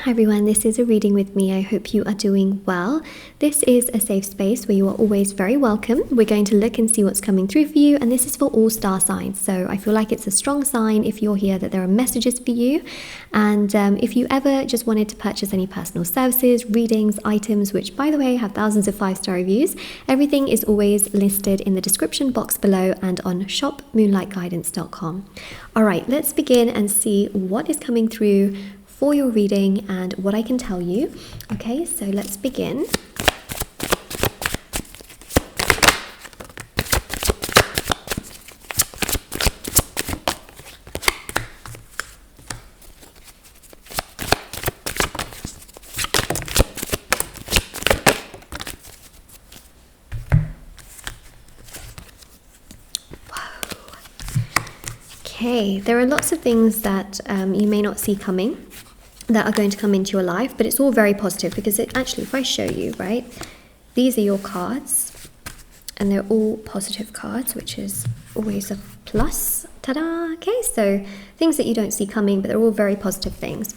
Hi everyone, this is a reading with me. I hope you are doing well. This is a safe space where you are always very welcome. We're going to look and see what's coming through for you, and this is for all star signs. So I feel like it's a strong sign if you're here that there are messages for you. And if you ever just wanted to purchase any personal services, readings, items, which by the way have thousands of 5-star reviews, everything is always listed in the description box below and on shopmoonlightguidance.com. All right, let's begin and see what is coming through for your reading and what I can tell you. Okay, so let's begin. Okay, there are lots of things that you may not see coming that are going to come into your life, but it's all very positive because actually, if I show you, right, these are your cards and they're all positive cards, which is always a plus. Ta-da! Okay, so things that you don't see coming, but they're all very positive things.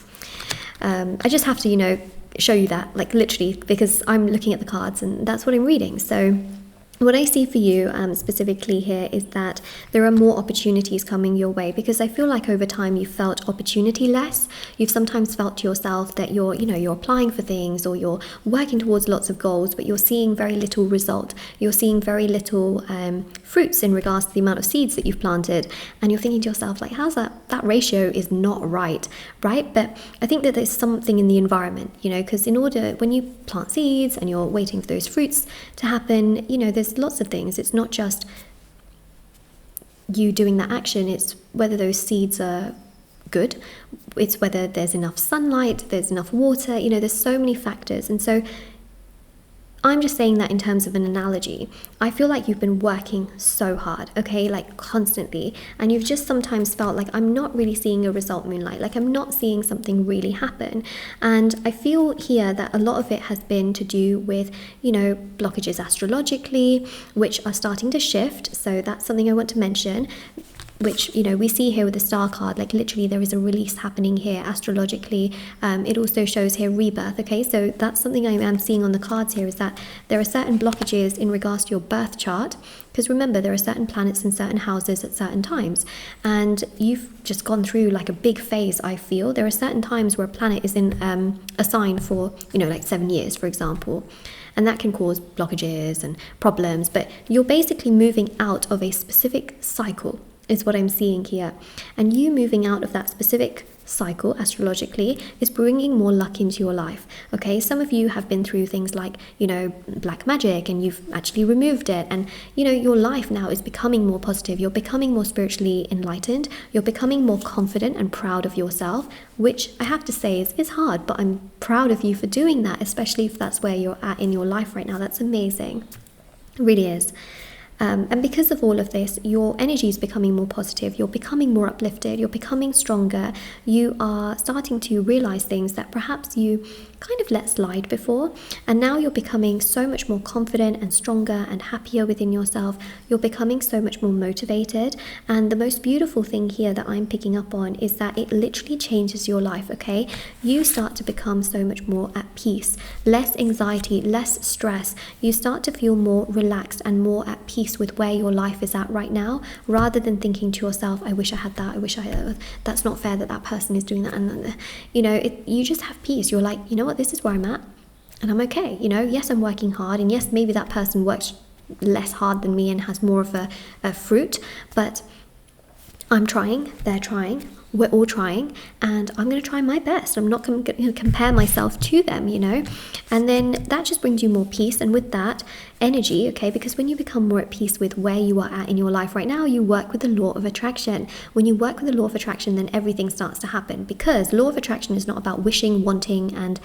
I just have to, show you that, like literally, because I'm looking at the cards and that's what I'm reading. So what I see for you specifically here is that there are more opportunities coming your way, because I feel like over time you've felt opportunity less. You've sometimes felt to yourself that you're applying for things or you're working towards lots of goals, but you're seeing very little result. You're seeing very little fruits in regards to the amount of seeds that you've planted. And you're thinking to yourself, like, how's that? That ratio is not right? But I think that there's something in the environment, because when you plant seeds and you're waiting for those fruits to happen, there's lots of things. It's not just you doing that action, it's whether those seeds are good, it's whether there's enough sunlight, there's enough water, there's so many factors. And so I'm just saying that in terms of an analogy. I feel like you've been working so hard, okay, like constantly, and you've just sometimes felt like, I'm not really seeing a result, Moonlight, like I'm not seeing something really happen. And I feel here that a lot of it has been to do with, blockages astrologically, which are starting to shift. So that's something I want to mention, which we see here with the star card. Like literally there is a release happening here astrologically. It also shows here rebirth. Okay, so that's something I am seeing on the cards here, is that there are certain blockages in regards to your birth chart, because remember, there are certain planets in certain houses at certain times, and you've just gone through like a big phase. I feel there are certain times where a planet is in a sign for like 7 years, for example, and that can cause blockages and problems, but you're basically moving out of a specific cycle is what I'm seeing here. And you moving out of that specific cycle astrologically is bringing more luck into your life. Okay, some of you have been through things like black magic, and you've actually removed it, and your life now is becoming more positive. You're becoming more spiritually enlightened. You're becoming more confident and proud of yourself, which I have to say is hard, but I'm proud of you for doing that, especially if that's where you're at in your life right now. That's amazing. It really is. And because of all of this, your energy is becoming more positive, you're becoming more uplifted, you're becoming stronger, you are starting to realize things that perhaps you kind of let slide before, and now you're becoming so much more confident and stronger and happier within yourself. You're becoming so much more motivated, and the most beautiful thing here that I'm picking up on is that it literally changes your life. Okay, you start to become so much more at peace, less anxiety, less stress. You start to feel more relaxed and more at peace with where your life is at right now, rather than thinking to yourself, I wish I had that, I wish I had that, that's not fair that person is doing that, and you just have peace. You're like, this is where I'm at and I'm okay. Yes, I'm working hard, and yes, maybe that person works less hard than me and has more of a fruit, but I'm trying, they're trying, we're all trying, and I'm going to try my best. I'm not going to compare myself to them, and then that just brings you more peace, and with that energy, okay, because when you become more at peace with where you are at in your life right now, you work with the law of attraction. When you work with the law of attraction, then everything starts to happen, because law of attraction is not about wishing, wanting, and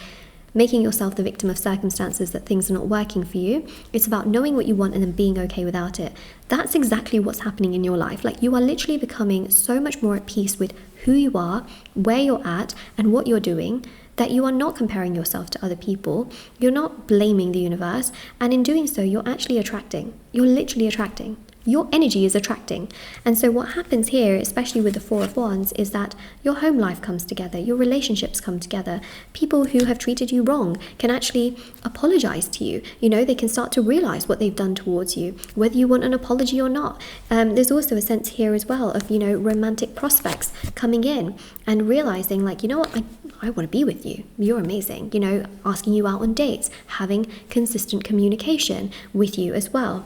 making yourself the victim of circumstances that things are not working for you. It's about knowing what you want and then being okay without it. That's exactly what's happening in your life. Like, you are literally becoming so much more at peace with who you are, where you're at, and what you're doing, that you are not comparing yourself to other people. You're not blaming the universe, and in doing so, you're actually attracting. You're literally attracting. your energy is attracting. And so what happens here, especially with the Four of Wands, is that your home life comes together, your relationships come together. People who have treated you wrong can actually apologize to you. You know, they can start to realize what they've done towards you, whether you want an apology or not. There's also a sense here as well of, you know, romantic prospects coming in and realizing, like, you know what, I want to be with you. You're amazing. You know, asking you out on dates, having consistent communication with you as well.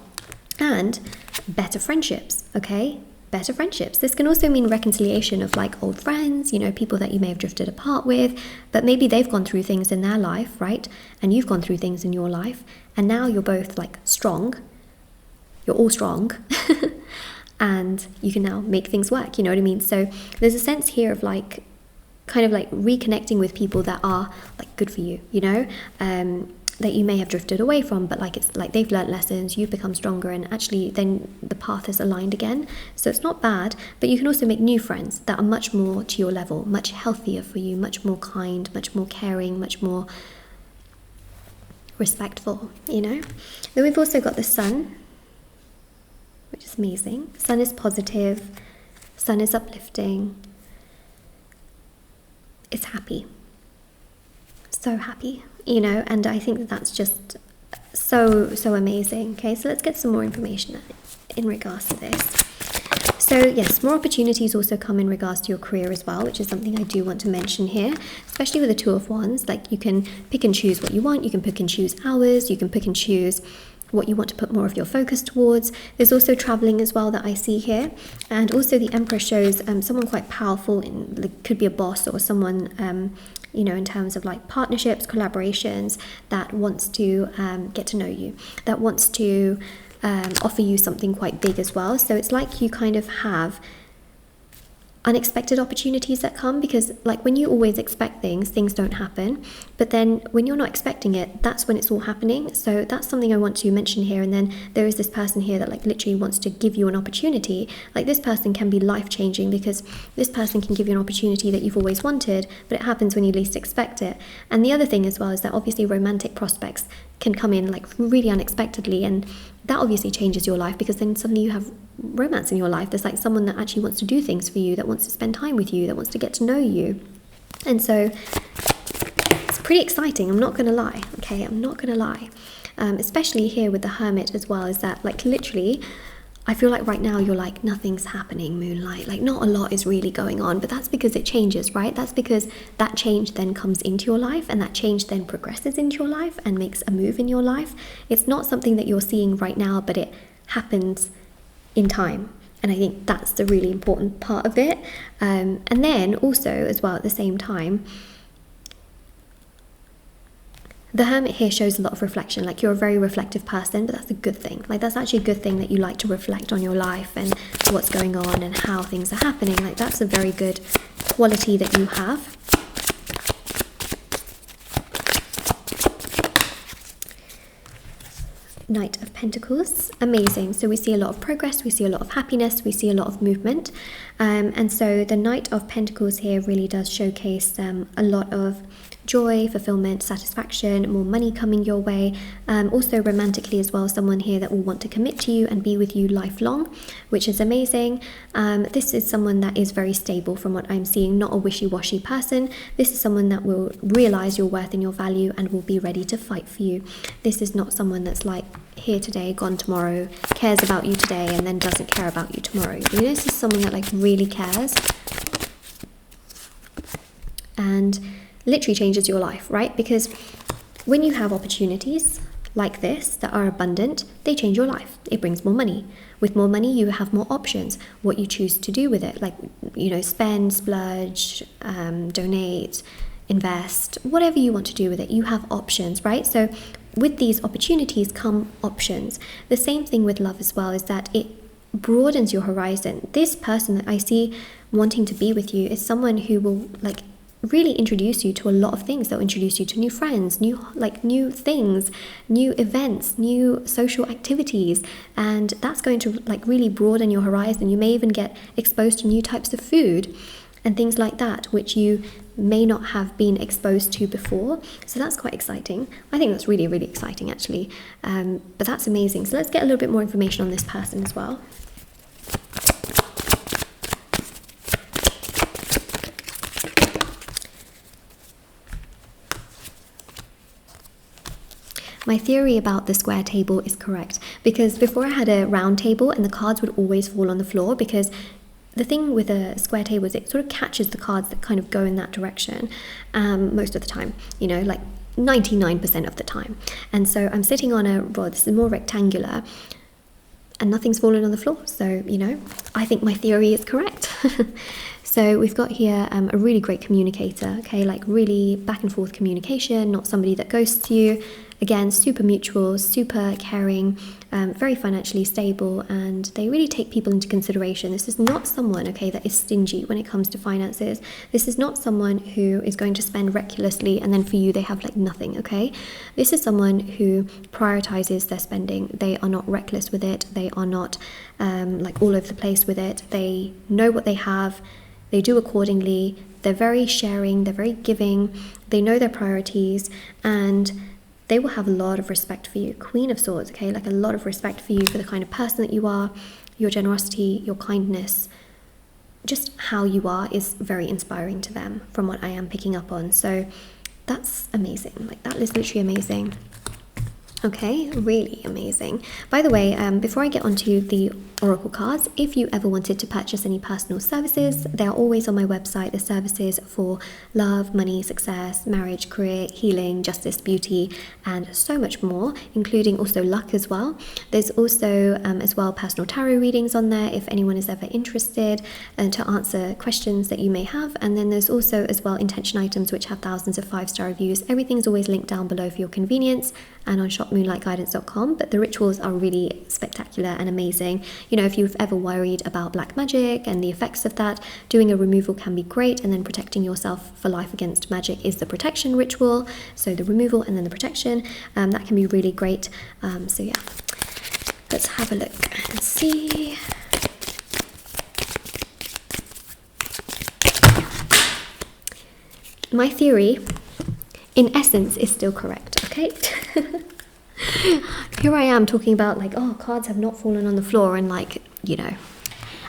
And better friendships, okay? Better friendships. This can also mean reconciliation of like old friends, you know, people that you may have drifted apart with, but maybe they've gone through things in their life, right? And you've gone through things in your life, and now you're both like strong. You're all strong. And you can now make things work, you know what I mean? So there's a sense here of like kind of like reconnecting with people that are like good for you, you know, that you may have drifted away from, but like it's like they've learnt lessons, you've become stronger, and actually then the path is aligned again. So it's not bad, but you can also make new friends that are much more to your level, much healthier for you, much more kind, much more caring, much more respectful, you know. Then we've also got the Sun, which is amazing. Sun is positive, Sun is uplifting, it's happy, so happy, you know, and I think that's just so amazing. Okay, so let's get some more information in regards to this. So yes, more opportunities also come in regards to your career as well, which is something I do want to mention here, especially with the Two of Wands. Like, you can pick and choose what you want, you can pick and choose hours, you can pick and choose what you want to put more of your focus towards. There's also traveling as well that I see here, and also the Emperor shows someone quite powerful, could be a boss or someone you know, in terms of like partnerships, collaborations, that wants to get to know you, that wants to offer you something quite big as well. So it's like you kind of have unexpected opportunities that come, because like when you always expect things don't happen, but then when you're not expecting it, that's when it's all happening. So that's something I want to mention here. And then there is this person here that like literally wants to give you an opportunity. Like, this person can be life-changing, because this person can give you an opportunity that you've always wanted, but it happens when you least expect it. And the other thing as well is that obviously romantic prospects can come in like really unexpectedly, and that obviously changes your life, because then suddenly you have romance in your life. There's like someone that actually wants to do things for you, that wants to spend time with you, that wants to get to know you. And so it's pretty exciting, I'm not gonna lie. Okay, I'm not gonna lie. Especially here with the Hermit as well, is that like literally I feel like right now you're like, nothing's happening, Moonlight, like not a lot is really going on. But that's because it changes, right? That's because that change then comes into your life, and that change then progresses into your life and makes a move in your life. It's not something that you're seeing right now, but it happens in time. And I think that's the really important part of it. And then also as well, at the same time, the Hermit here shows a lot of reflection. Like, you're a very reflective person, but that's a good thing. Like, that's actually a good thing that you like to reflect on your life and what's going on and how things are happening. Like, that's a very good quality that you have. Knight of Pentacles, amazing. So we see a lot of progress, we see a lot of happiness, we see a lot of movement. And so the Knight of Pentacles here really does showcase a lot of joy, fulfillment, satisfaction, more money coming your way. Also romantically as well, someone here that will want to commit to you and be with you lifelong, which is amazing. This is someone that is very stable from what I'm seeing, not a wishy-washy person. This is someone that will realize your worth and your value and will be ready to fight for you. This is not someone that's like here today, gone tomorrow, cares about you today and then doesn't care about you tomorrow. You know, this is someone that like really cares and literally changes your life, right? Because when you have opportunities like this that are abundant, they change your life. It brings more money. With more money, you have more options, what you choose to do with it. Like, you know, spend, splurge, donate, invest, whatever you want to do with it, you have options, right? So with these opportunities come options. The same thing with love as well, is that it broadens your horizon. This person that I see wanting to be with you is someone who will like really introduce you to a lot of things. They'll introduce you to new friends, new things, new events, new social activities, and that's going to like really broaden your horizon. You may even get exposed to new types of food. and things like that, which you may not have been exposed to before. So that's quite exciting. I think that's really, really exciting actually. But that's amazing. So let's get a little bit more information on this person as well. My theory about the square table is correct, because before I had a round table and the cards would always fall on the floor, because the thing with a square table is it sort of catches the cards that kind of go in that direction most of the time, you know, like 99% of the time. And so I'm sitting on a, well, this is more rectangular, and nothing's fallen on the floor. So, you know, I think my theory is correct. So we've got here a really great communicator, okay, like really back and forth communication, not somebody that ghosts you. Again, super mutual, super caring, very financially stable, and they really take people into consideration. This is not someone, okay, that is stingy when it comes to finances. This is not someone who is going to spend recklessly and then for you they have like nothing, okay? This is someone who prioritizes their spending. They are not reckless with it. They are not like all over the place with it. They know what they have. They do accordingly. They're very sharing. They're very giving. They know their priorities, and they will have a lot of respect for you. Queen of Swords, okay? Like a lot of respect for you, for the kind of person that you are, your generosity, your kindness, just how you are is very inspiring to them from what I am picking up on. So that's amazing. Like that is literally amazing. Okay, really amazing. By the way, before I get onto the oracle cards, if you ever wanted to purchase any personal services, they are always on my website. The services for love, money, success, marriage, career, healing, justice, beauty, and so much more, including also luck as well. There's also as well personal tarot readings on there if anyone is ever interested, to answer questions that you may have. And then there's also as well intention items which have thousands of 5-star reviews. Everything's always linked down below for your convenience and on shopmoonlightguidance.com. But the rituals are really spectacular and amazing. You know, if you've ever worried about black magic and the effects of that, doing a removal can be great, and then protecting yourself for life against magic is the protection ritual. So the removal and then the protection, that can be really great. So yeah, let's have a look and see. My theory, in essence, is still correct, okay? Here I am talking about like, oh, cards have not fallen on the floor, and like, you know,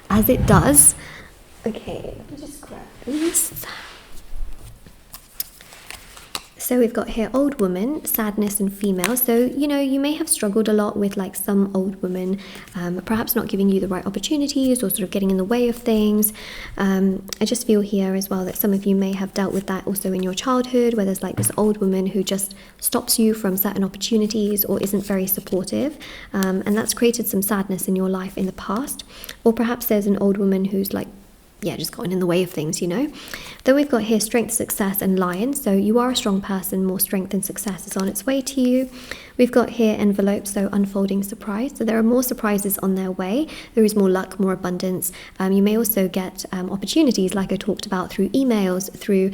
as it does. Okay, let me just grab these. So we've got here old woman, sadness, and female. So, you know, you may have struggled a lot with like some old woman, perhaps not giving you the right opportunities or sort of getting in the way of things. I just feel here as well that some of you may have dealt with that also in your childhood, where there's like this old woman who just stops you from certain opportunities or isn't very supportive. And that's created some sadness in your life in the past. Or perhaps there's an old woman who's like, yeah, just gotten in the way of things, you know. Then we've got here strength, success, and lion. So you are a strong person, more strength and success is on its way to you. We've got here envelope, so unfolding surprise. So there are more surprises on their way. There is more luck, more abundance. You may also get opportunities, like I talked about, through emails, through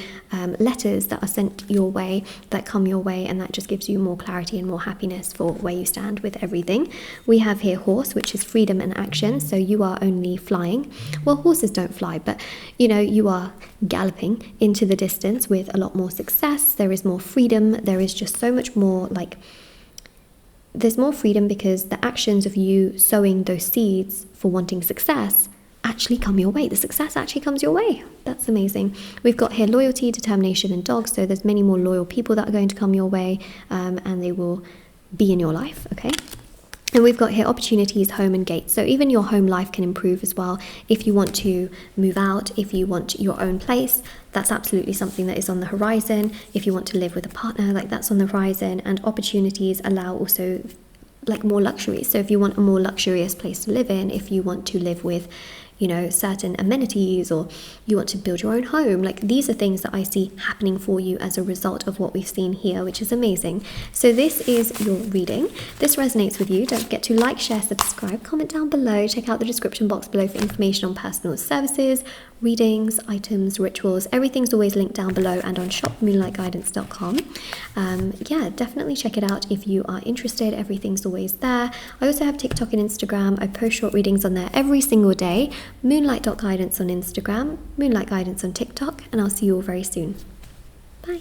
letters that are sent your way, that come your way, and that just gives you more clarity and more happiness for where you stand with everything. We have here horse, which is freedom and action. So you are only flying. Well, horses don't fly, but you know, you are galloping into the distance with a lot more success. There is more freedom. There is just so much more, like, there's more freedom because the actions of you sowing those seeds for wanting success actually come your way. The success actually comes your way. That's amazing. We've got here loyalty, determination, and dogs. So there's many more loyal people that are going to come your way, and they will be in your life, okay? And we've got here opportunities, home, and gates. So even your home life can improve as well. If you want to move out, if you want your own place, that's absolutely something that is on the horizon. If you want to live with a partner, like that's on the horizon. And opportunities allow also like more luxury. So if you want a more luxurious place to live in, if you want to live with, you know, certain amenities, or you want to build your own home, like these are things that I see happening for you as a result of what we've seen here, which is amazing. So this is your reading. This resonates with you. Don't forget to like, share, subscribe, comment down below, check out the description box below for information on personal services, readings, items, rituals. Everything's always linked down below and on shopmoonlightguidance.com. Yeah, definitely check it out if you are interested. Everything's always there. I also have TikTok and Instagram. I post short readings on there every single day. Moonlight.guidance on Instagram, Moonlight Guidance on TikTok, and I'll see you all very soon. Bye.